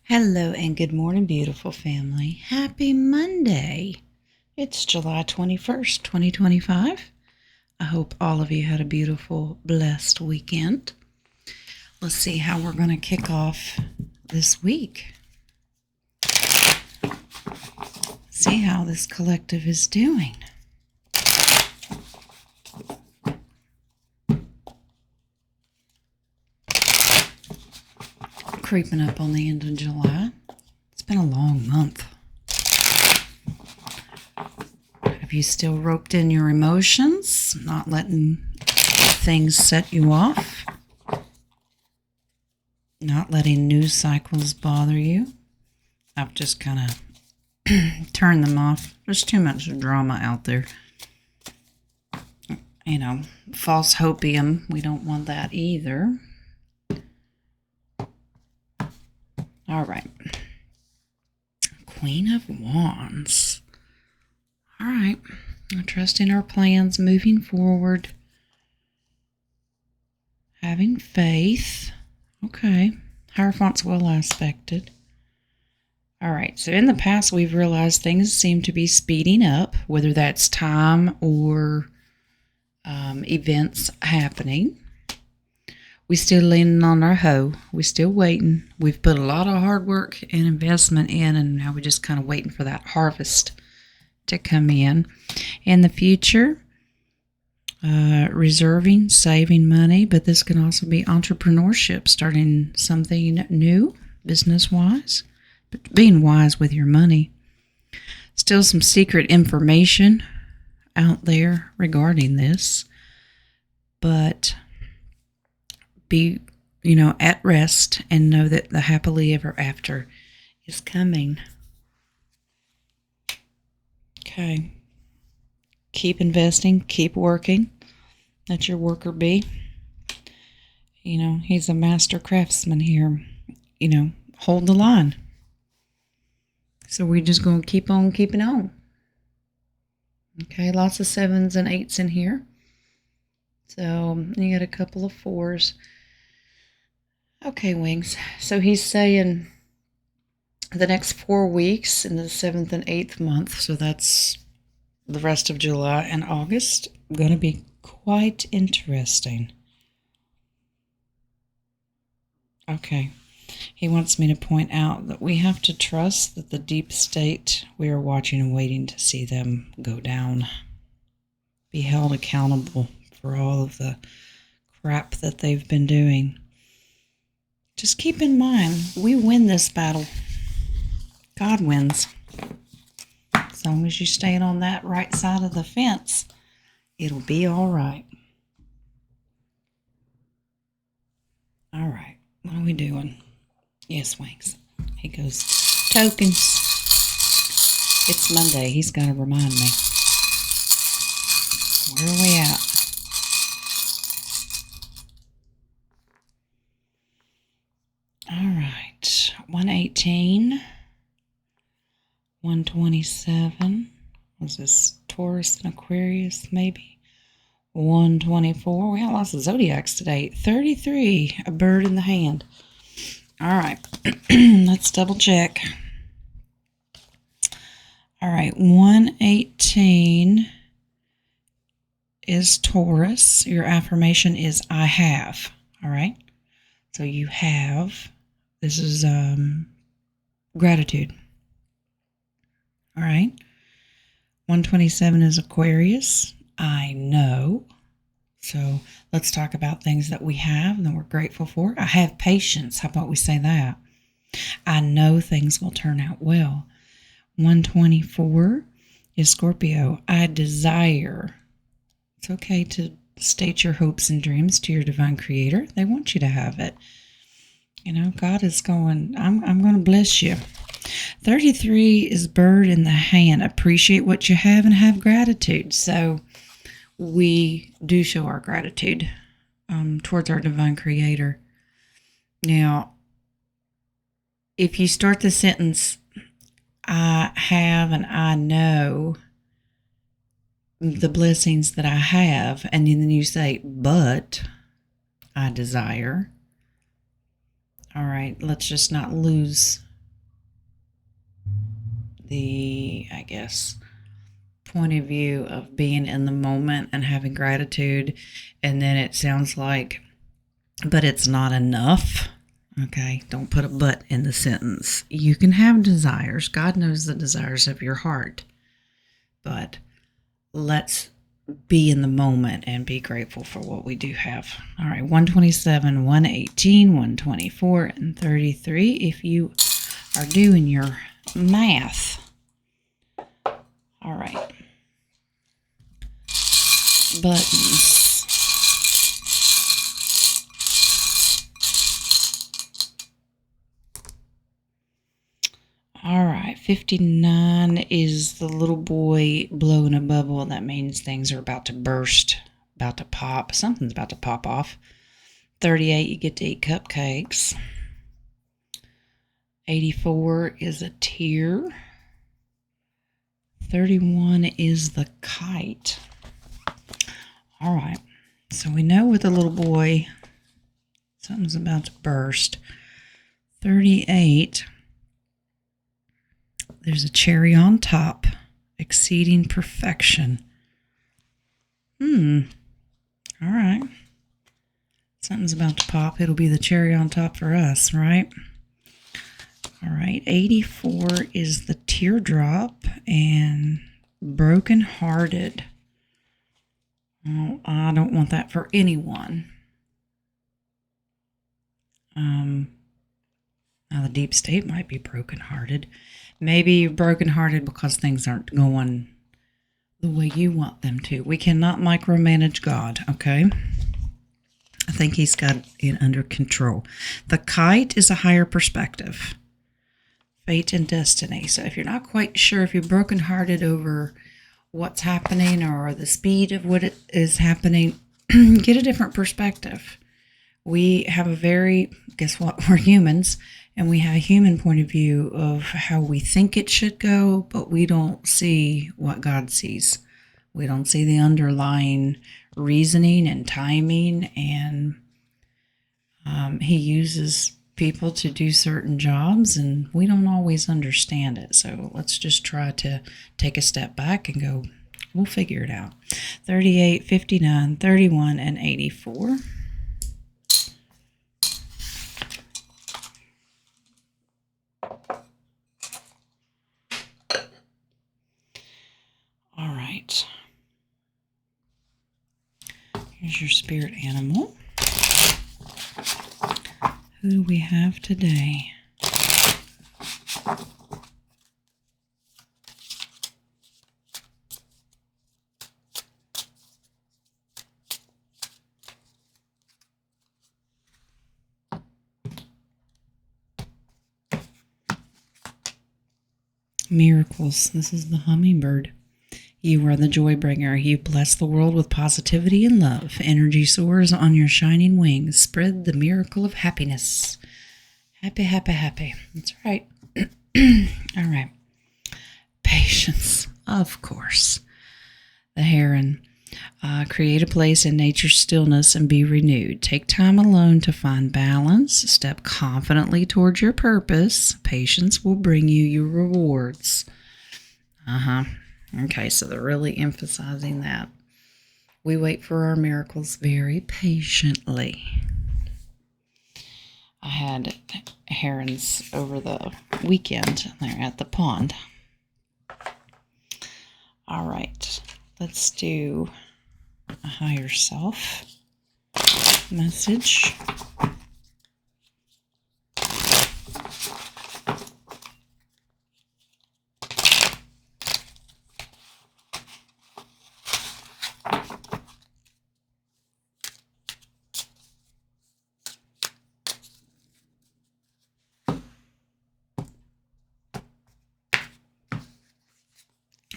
Hello and good morning, beautiful family. Happy Monday. It's July 21st, 2025. I hope all of you had a beautiful, blessed weekend. Let's see how we're going to kick off this week. See how this collective is doing. Creeping up on the end of July. It's been a long month. Have you still roped in your emotions, not letting things set you off, not letting news cycles bother you? I've just kind of turned them off. There's too much drama out there. False hopium. We don't want that either. All right. Queen of Wands. All right. I trust in our plans moving forward. Having faith. Okay. Hierophant's well aspected. All right. So in the past, we've realized things seem to be speeding up, whether that's time or events happening. We still leaning on our hoe. We still waiting. We've put a lot of hard work and investment in, and now we're just kind of waiting for that harvest to come in. In the future, reserving, saving money, but this can also be entrepreneurship, starting something new, business-wise, but being wise with your money. Still some secret information out there regarding this, but be, at rest and know that the happily ever after is coming. Okay. Keep investing, keep working. Let your worker be. He's a master craftsman here. Hold the line. So we're just going to keep on keeping on. Okay, lots of 7s and 8s in here. So you got a couple of 4s. Okay, Wings. So he's saying the next 4 weeks in the 7th and 8th month, so that's the rest of July and August, going to be quite interesting. Okay. He wants me to point out that we have to trust that the deep state, we are watching and waiting to see them go down. Be held accountable for all of the crap that they've been doing. Just keep in mind, we win this battle. God wins. As long as you stay on that right side of the fence, it'll be all right. All right. What are we doing? Yes, Wings. He goes, tokens. It's Monday. He's got to remind me. Where are we at? All right. 118. 127. Was this Taurus and Aquarius, maybe? 124. We got lots of zodiacs today. 33. A bird in the hand. All right. Let's double check. All right. 118 is Taurus. Your affirmation is I have. All right. So you have. This is gratitude. All right. 127 is Aquarius. I know. So let's talk about things that we have and that we're grateful for. I have patience. How about we say that? I know things will turn out well. 124 is Scorpio. I desire. It's okay to state your hopes and dreams to your divine creator. They want you to have it. God is going, I'm going to bless you. 33 is bird in the hand. Appreciate what you have and have gratitude. So we do show our gratitude towards our divine creator. Now, if you start the sentence, I have and I know the blessings that I have, and then you say, but I desire. All right, let's just not lose the, I guess, point of view of being in the moment and having gratitude. And then it sounds like, but it's not enough. Okay, don't put a but in the sentence. You can have desires. God knows the desires of your heart. But let's be in the moment and be grateful for what we do have. All right, 127, 118, 124, and 33. If you are doing your math. All right. Buttons. All right, 59 is the little boy blowing a bubble. That means things are about to burst, about to pop. Something's about to pop off. 38, you get to eat cupcakes. 84 is a tear. 31 is the kite. All right, so we know with the little boy, something's about to burst. 38, there's a cherry on top, exceeding perfection. All right. Something's about to pop. It'll be the cherry on top for us, right? All right. 84 is the teardrop and brokenhearted. Oh, I don't want that for anyone. Now the deep state might be brokenhearted. Maybe you're brokenhearted because things aren't going the way you want them to. We cannot micromanage God, okay? I think he's got it under control. The kite is a higher perspective. Fate and destiny. So if you're not quite sure, if you're brokenhearted over what's happening or the speed of what it is happening, get a different perspective. We have a very, guess what, we're humans, and we have a human point of view of how we think it should go, but we don't see what God sees. We don't see the underlying reasoning and timing, and he uses people to do certain jobs, and we don't always understand it. So let's just try to take a step back and go, we'll figure it out. 38, 59, 31, and 84. All right. Here's your spirit animal. Who do we have today? Miracles. This is the hummingbird. You are the joy bringer. You bless the world with positivity and love. Energy soars on your shining wings. Spread the miracle of happiness. Happy, happy, happy. That's right. All right. Patience, of course. The heron. Create a place in nature's stillness and be renewed. Take time alone to find balance. Step confidently towards your purpose. Patience will bring you your rewards. Okay, so they're really emphasizing that. We wait for our miracles very patiently. I had herons over the weekend. They're at the pond. All right, let's do a higher self message.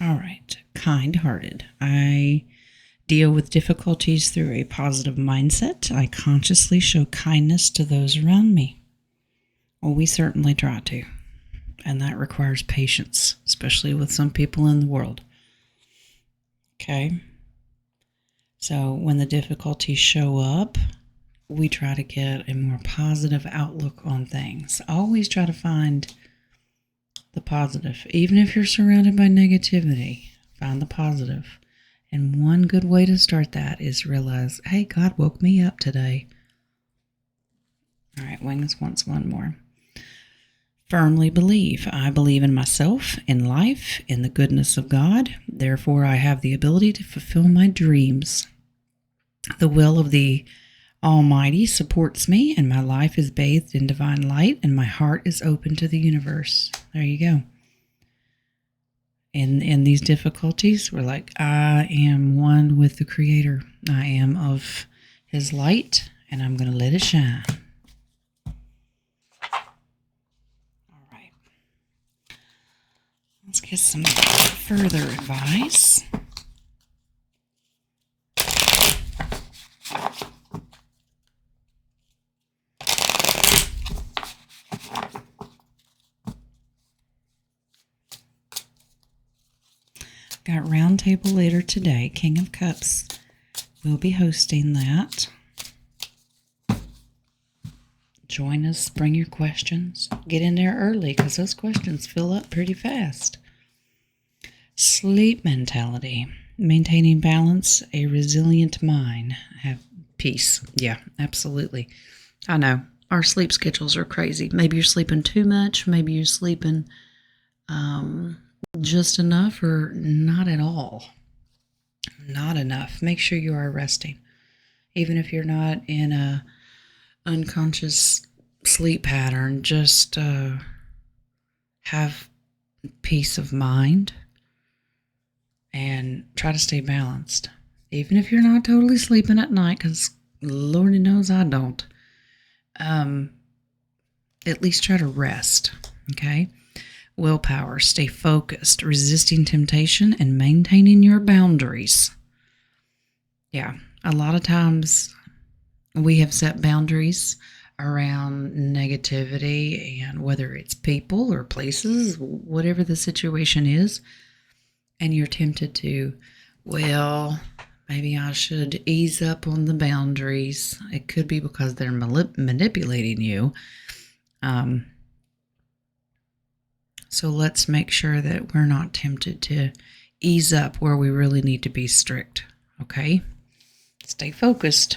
All right, kind-hearted. I deal with difficulties through a positive mindset. I consciously show kindness to those around me. Well, we certainly try to, and that requires patience, especially with some people in the world. Okay, so when the difficulties show up, we try to get a more positive outlook on things. Always try to find the positive. Even if you're surrounded by negativity, find the positive. And one good way to start that is realize, hey, God woke me up today. All right, Wings wants one more. Firmly believe. I believe in myself, in life, in the goodness of God. Therefore, I have the ability to fulfill my dreams. The will of the Almighty supports me, and my life is bathed in divine light, and my heart is open to the universe. There you go. In these difficulties, we're like, I am one with the Creator. I am of His light, and I'm going to let it shine. All right. Let's get some further advice. Got roundtable later today. King of Cups will be hosting that. Join us. Bring your questions. Get in there early because those questions fill up pretty fast. Sleep mentality. Maintaining balance, a resilient mind. Have peace. Yeah, absolutely. I know. Our sleep schedules are crazy. Maybe you're sleeping too much. Maybe you're sleeping just enough or not at all. Not enough. Make sure you are resting. Even if you're not in a unconscious sleep pattern, just have peace of mind and try to stay balanced. Even if you're not totally sleeping at night, because Lord knows I don't. At least try to rest, okay? Willpower, stay focused, resisting temptation, and maintaining your boundaries. Yeah, a lot of times we have set boundaries around negativity, and whether it's people or places, whatever the situation is, and you're tempted to, well, maybe I should ease up on the boundaries. It could be because they're manipulating you. So let's make sure that we're not tempted to ease up where we really need to be strict, okay? Stay focused.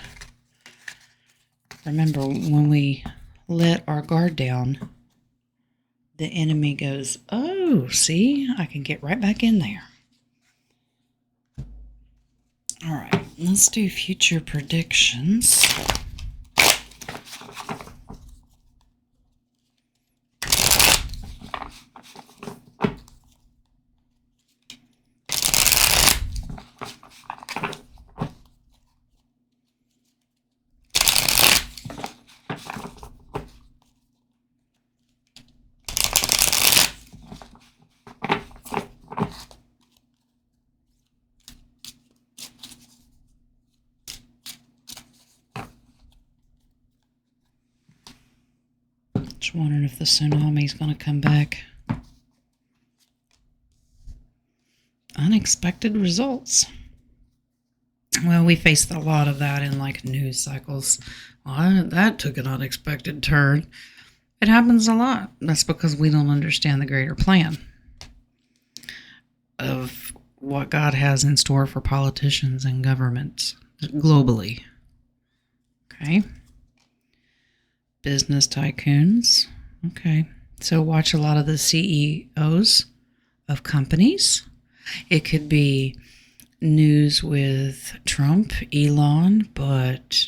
Remember, when we let our guard down, the enemy goes, oh, see, I can get right back in there. All right, let's do future predictions. Just wondering if the tsunami's going to come back. Unexpected results. Well, we faced a lot of that in like news cycles. Well, that took an unexpected turn. It happens a lot. That's because we don't understand the greater plan of what God has in store for politicians and governments globally. Okay. Business tycoons. Okay. So watch a lot of the CEOs of companies. It could be news with Trump, Elon, but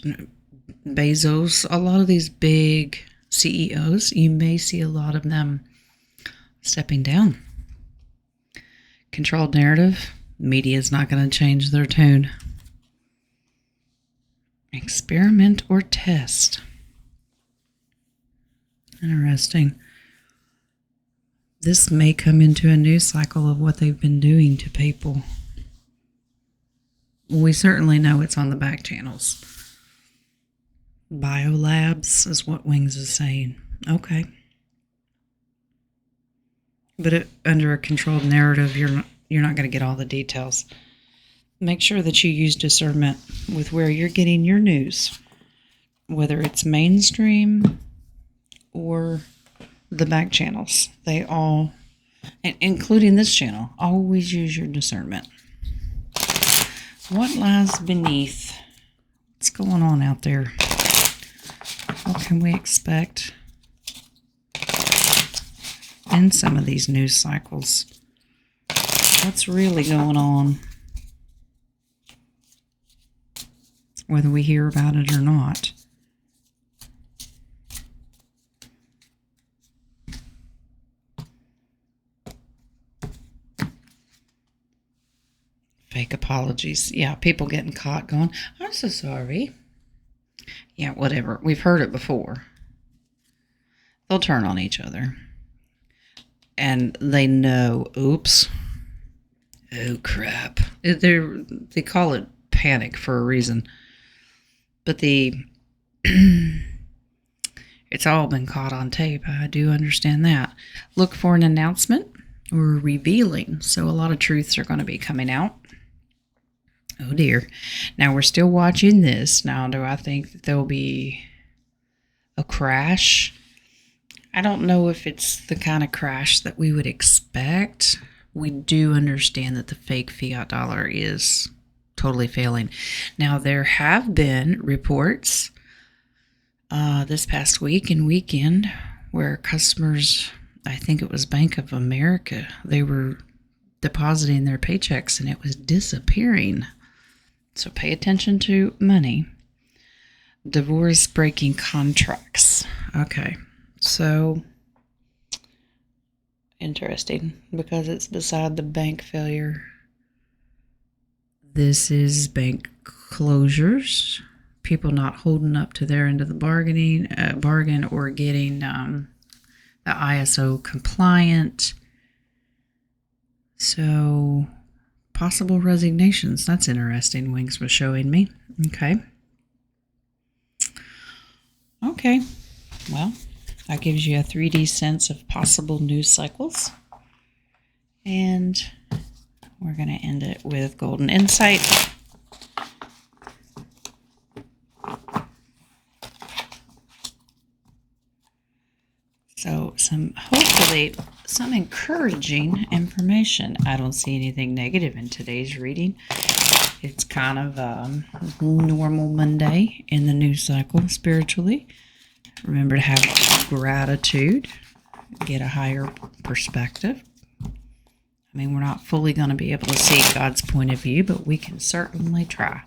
Bezos, a lot of these big CEOs, you may see a lot of them stepping down. Controlled narrative, media is not going to change their tune. Experiment or test. Interesting. This may come into a news cycle of what they've been doing to people. We certainly know it's on the back channels. Biolabs is what Wings is saying. Okay. But under a controlled narrative, you're not going to get all the details. Make sure that you use discernment with where you're getting your news, whether it's mainstream or the back channels. They all And including this channel. Always use your discernment. What lies beneath? What's going on out there? What can we expect in some of these news cycles? What's really going on? Whether we hear about it or not. Fake apologies. Yeah, people getting caught going, I'm so sorry. Yeah, whatever. We've heard it before. They'll turn on each other. And they know, oops. Oh, crap. They call it panic for a reason. But it's all been caught on tape. I do understand that. Look for an announcement or revealing. So a lot of truths are going to be coming out. Oh dear. Now we're still watching this. Now, do I think that there'll be a crash? I don't know if it's the kind of crash that we would expect. We do understand that the fake fiat dollar is totally failing. Now, there have been reports this past week and weekend where customers, I think it was Bank of America, they were depositing their paychecks and it was disappearing. So pay attention to money. Divorce breaking contracts. Okay, so interesting because it's beside the bank failure. This is bank closures. People not holding up to their end of the bargain or getting the ISO compliant. So possible resignations. That's interesting. Wings was showing me. Okay. Well, that gives you a 3D sense of possible news cycles. And we're going to end it with golden insight. So hopefully some encouraging information. I don't see anything negative in today's reading. It's kind of a normal Monday in the news cycle spiritually. Remember to have gratitude, get a higher perspective. I mean, we're not fully going to be able to see God's point of view, but we can certainly try.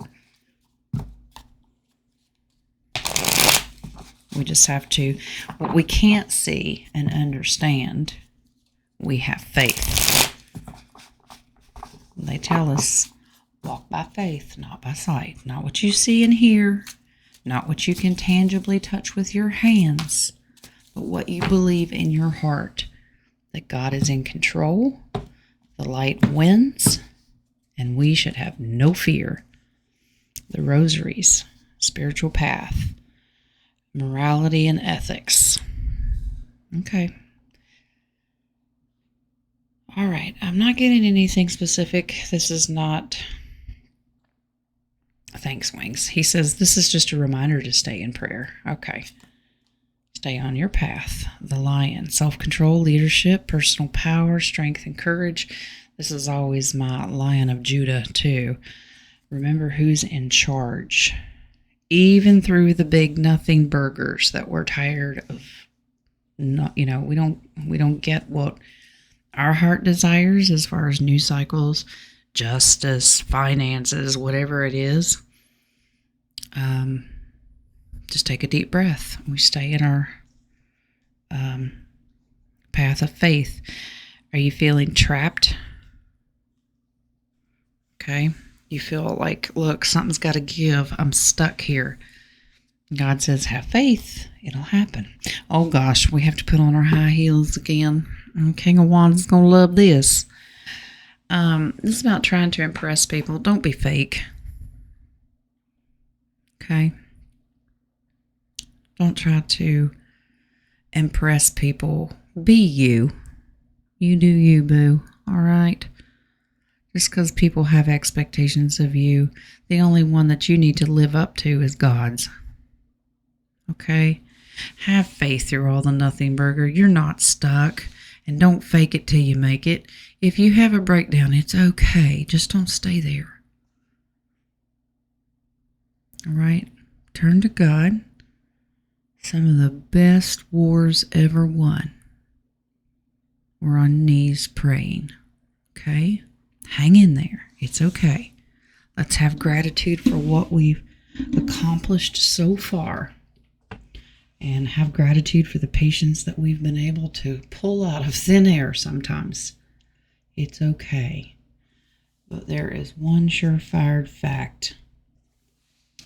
We just have to, what we can't see and understand, we have faith. They tell us, walk by faith, not by sight. Not what you see and hear, not what you can tangibly touch with your hands, but what you believe in your heart, that God is in control, the light wins, and we should have no fear. The rosaries, spiritual path, morality and ethics. Okay. All right. I'm not getting anything specific. This is not... Thanks, Wings. He says this is just a reminder to stay in prayer. Okay. Stay on your path. The lion. Self-control, leadership, personal power, strength, and courage. This is always my Lion of Judah, too. Remember who's in charge. Even through the big nothing burgers that we're tired of, not, we don't get what our heart desires as far as news cycles, justice, finances, whatever it is. Just take a deep breath. We stay in our path of faith. Are you feeling trapped? Okay. You feel like, look, something's got to give. I'm stuck here. God says, have faith. It'll happen. Oh, gosh, we have to put on our high heels again. King of Wands is going to love this. This is about trying to impress people. Don't be fake. Okay? Don't try to impress people. Be you. You do you, boo. All right? Just because people have expectations of you, the only one that you need to live up to is God's. Okay? Have faith through all the nothing burger. You're not stuck. And don't fake it till you make it. If you have a breakdown, it's okay. Just don't stay there. All right? Turn to God. Some of the best wars ever won were on knees praying. Okay? Hang in there. It's okay. Let's have gratitude for what we've accomplished so far. And have gratitude for the patients that we've been able to pull out of thin air sometimes. It's okay. But there is one surefire fact.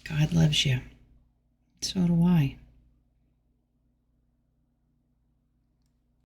God loves you. So do I.